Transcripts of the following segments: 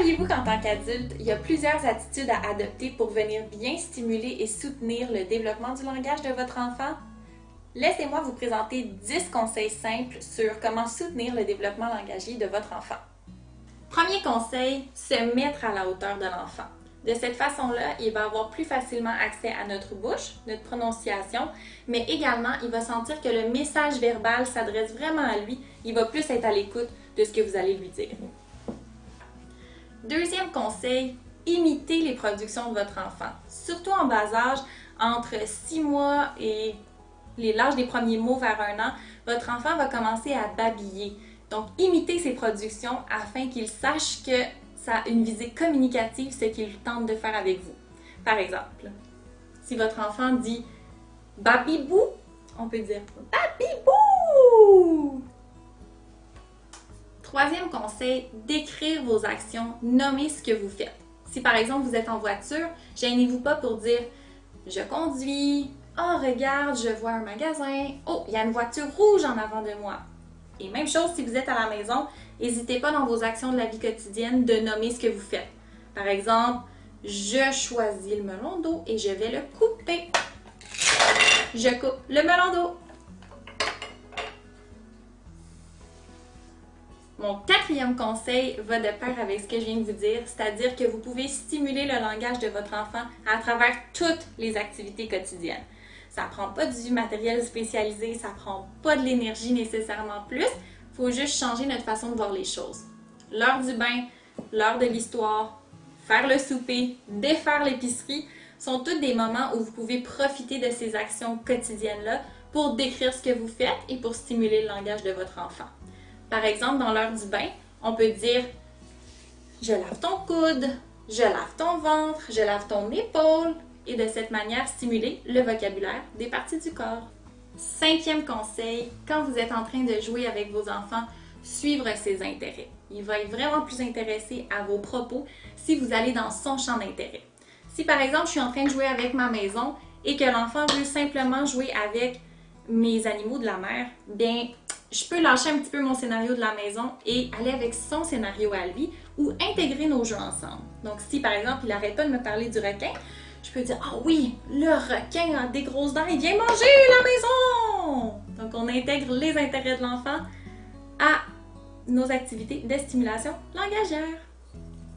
Saviez-vous qu'en tant qu'adulte, il y a plusieurs attitudes à adopter pour venir bien stimuler et soutenir le développement du langage de votre enfant? Laissez-moi vous présenter 10 conseils simples sur comment soutenir le développement langagier de votre enfant. Premier conseil, se mettre à la hauteur de l'enfant. De cette façon-là, il va avoir plus facilement accès à notre bouche, notre prononciation, mais également, il va sentir que le message verbal s'adresse vraiment à lui. Il va plus être à l'écoute de ce que vous allez lui dire. Deuxième conseil, imitez les productions de votre enfant. Surtout en bas âge, entre 6 mois et l'âge des premiers mots vers 1 an, votre enfant va commencer à babiller. Donc, imitez ses productions afin qu'il sache que ça a une visée communicative, ce qu'il tente de faire avec vous. Par exemple, si votre enfant dit « babibou », on peut dire « babibou ». Troisième conseil, décrire vos actions, nommer ce que vous faites. Si par exemple vous êtes en voiture, gênez-vous pas pour dire « je conduis »,« oh regarde, je vois un magasin »,« oh, il y a une voiture rouge en avant de moi ». Et même chose si vous êtes à la maison, n'hésitez pas dans vos actions de la vie quotidienne de nommer ce que vous faites. Par exemple, « je choisis le melon d'eau et je vais le couper ». Je coupe le melon d'eau. Mon quatrième conseil va de pair avec ce que je viens de vous dire, c'est-à-dire que vous pouvez stimuler le langage de votre enfant à travers toutes les activités quotidiennes. Ça ne prend pas du matériel spécialisé, ça ne prend pas de l'énergie nécessairement plus, il faut juste changer notre façon de voir les choses. L'heure du bain, l'heure de l'histoire, faire le souper, défaire l'épicerie, sont tous des moments où vous pouvez profiter de ces actions quotidiennes-là pour décrire ce que vous faites et pour stimuler le langage de votre enfant. Par exemple, dans l'heure du bain, on peut dire « je lave ton coude »,« je lave ton ventre »,« je lave ton épaule » et de cette manière stimuler le vocabulaire des parties du corps. Cinquième conseil, quand vous êtes en train de jouer avec vos enfants, suivre ses intérêts. Il va être vraiment plus intéressé à vos propos si vous allez dans son champ d'intérêt. Si par exemple, je suis en train de jouer avec ma maison et que l'enfant veut simplement jouer avec mes animaux de la mer, bien, je peux lâcher un petit peu mon scénario de la maison et aller avec son scénario à lui ou intégrer nos jeux ensemble. Donc, si par exemple, il n'arrête pas de me parler du requin, je peux dire « ah oui, le requin a des grosses dents, il vient manger la maison! » Donc, on intègre les intérêts de l'enfant à nos activités de stimulation langagière.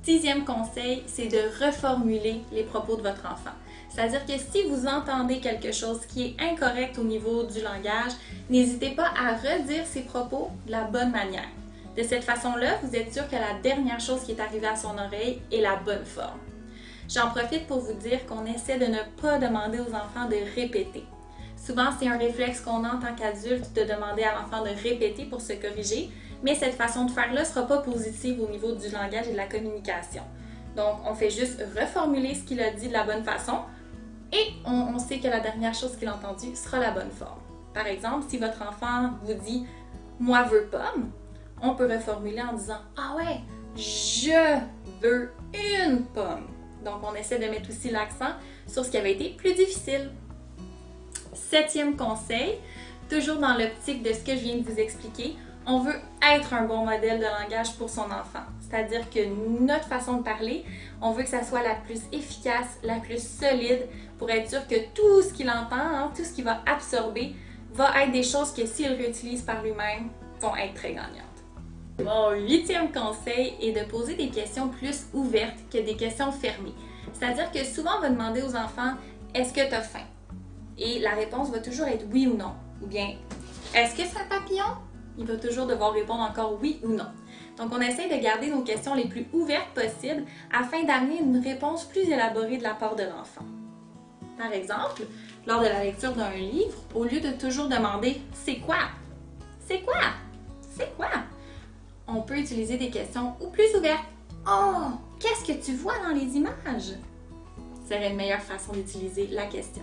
Sixième conseil, c'est de reformuler les propos de votre enfant. C'est-à-dire que si vous entendez quelque chose qui est incorrect au niveau du langage, n'hésitez pas à redire ces propos de la bonne manière. De cette façon-là, vous êtes sûr que la dernière chose qui est arrivée à son oreille est la bonne forme. J'en profite pour vous dire qu'on essaie de ne pas demander aux enfants de répéter. Souvent, c'est un réflexe qu'on a en tant qu'adulte de demander à l'enfant de répéter pour se corriger, mais cette façon de faire-là ne sera pas positive au niveau du langage et de la communication. Donc, on fait juste reformuler ce qu'il a dit de la bonne façon et on sait que la dernière chose qu'il a entendue sera la bonne forme. Par exemple, si votre enfant vous dit « moi veux pomme », on peut reformuler en disant « ah ouais, je veux une pomme ». Donc, on essaie de mettre aussi l'accent sur ce qui avait été plus difficile. Septième conseil, toujours dans l'optique de ce que je viens de vous expliquer, on veut être un bon modèle de langage pour son enfant. C'est-à-dire que notre façon de parler, on veut que ça soit la plus efficace, la plus solide, pour être sûr que tout ce qu'il entend, tout ce qu'il va absorber, va être des choses que s'il réutilise par lui-même, vont être très gagnantes. Mon huitième conseil est de poser des questions plus ouvertes que des questions fermées. C'est-à-dire que souvent, on va demander aux enfants « Est-ce que tu as faim? » Et la réponse va toujours être « oui » ou « non ». Ou bien « Est-ce que c'est un papillon? » Il va toujours devoir répondre encore « oui » ou « non ». Donc, on essaie de garder nos questions les plus ouvertes possibles afin d'amener une réponse plus élaborée de la part de l'enfant. Par exemple, lors de la lecture d'un livre, au lieu de toujours demander « c'est quoi? C'est quoi? C'est quoi? » on peut utiliser des questions ou plus ouvertes. « Oh, qu'est-ce que tu vois dans les images? » serait une meilleure façon d'utiliser la question.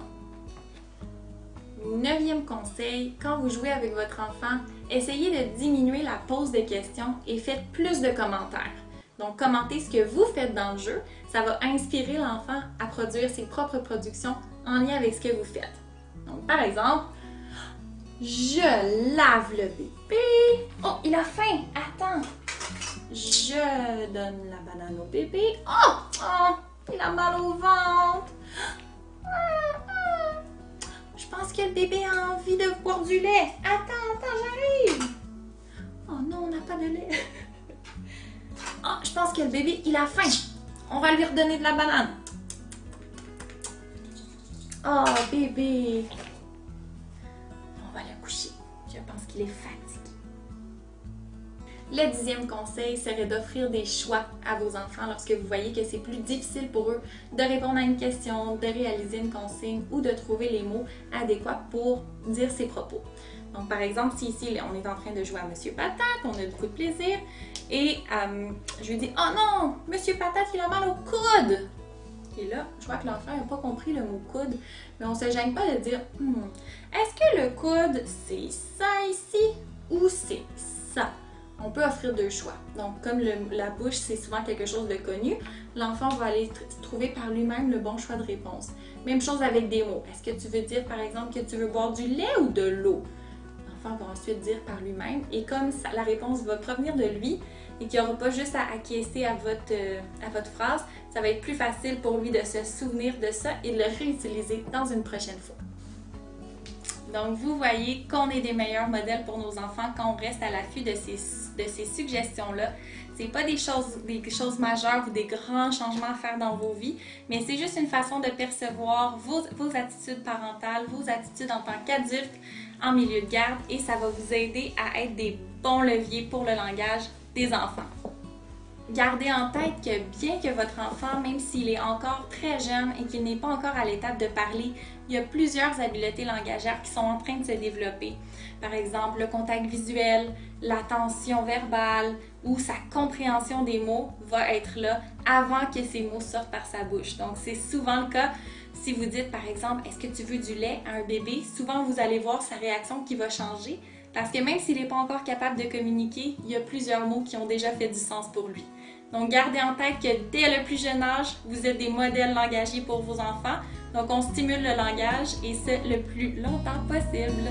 Neuvième conseil, quand vous jouez avec votre enfant, essayez de diminuer la pose de questions et faites plus de commentaires. Donc, commentez ce que vous faites dans le jeu, ça va inspirer l'enfant à produire ses propres productions en lien avec ce que vous faites. Donc, par exemple, je lave le bébé. Oh, il a faim. Attends. Je donne la banane au bébé. Oh! Oh! Il a mal au ventre. Je pense que le bébé a envie de boire du lait. Attends, j'arrive. Oh non, on n'a pas de lait. Oh, je pense que le bébé, il a faim. On va lui redonner de la banane. Oh, bébé. On va le coucher. Je pense qu'il est fatigué. Le 10e conseil serait d'offrir des choix à vos enfants lorsque vous voyez que c'est plus difficile pour eux de répondre à une question, de réaliser une consigne ou de trouver les mots adéquats pour dire ses propos. Donc, par exemple, si ici, on est en train de jouer à Monsieur Patate, on a beaucoup de plaisir, et je lui dis « Oh non, Monsieur Patate, il a mal au coude! » Et là, je vois que l'enfant n'a pas compris le mot coude, mais on ne se gêne pas de dire est-ce que le coude, c'est ça ici ou c'est ça? On peut offrir deux choix. Donc, comme la bouche, c'est souvent quelque chose de connu, l'enfant va aller trouver par lui-même le bon choix de réponse. Même chose avec des mots. Est-ce que tu veux dire, par exemple, que tu veux boire du lait ou de l'eau? L'enfant va ensuite dire par lui-même. Et comme ça, la réponse va provenir de lui et qu'il n'y aura pas juste à acquiescer à votre phrase, ça va être plus facile pour lui de se souvenir de ça et de le réutiliser dans une prochaine fois. Donc, vous voyez qu'on est des meilleurs modèles pour nos enfants quand on reste à l'affût de ces suggestions-là. Ce n'est pas des choses majeures ou des grands changements à faire dans vos vies, mais c'est juste une façon de percevoir vos attitudes parentales, vos attitudes en tant qu'adulte en milieu de garde et ça va vous aider à être des bons leviers pour le langage des enfants. Gardez en tête que bien que votre enfant, même s'il est encore très jeune et qu'il n'est pas encore à l'étape de parler, il y a plusieurs habiletés langagères qui sont en train de se développer. Par exemple, le contact visuel, l'attention verbale ou sa compréhension des mots va être là avant que ces mots sortent par sa bouche. Donc, c'est souvent le cas. Si vous dites, par exemple, « Est-ce que tu veux du lait ?» à un bébé, souvent vous allez voir sa réaction qui va changer parce que même s'il n'est pas encore capable de communiquer, il y a plusieurs mots qui ont déjà fait du sens pour lui. Donc, gardez en tête que dès le plus jeune âge, vous êtes des modèles langagiers pour vos enfants. Donc, on stimule le langage et ce, le plus longtemps possible.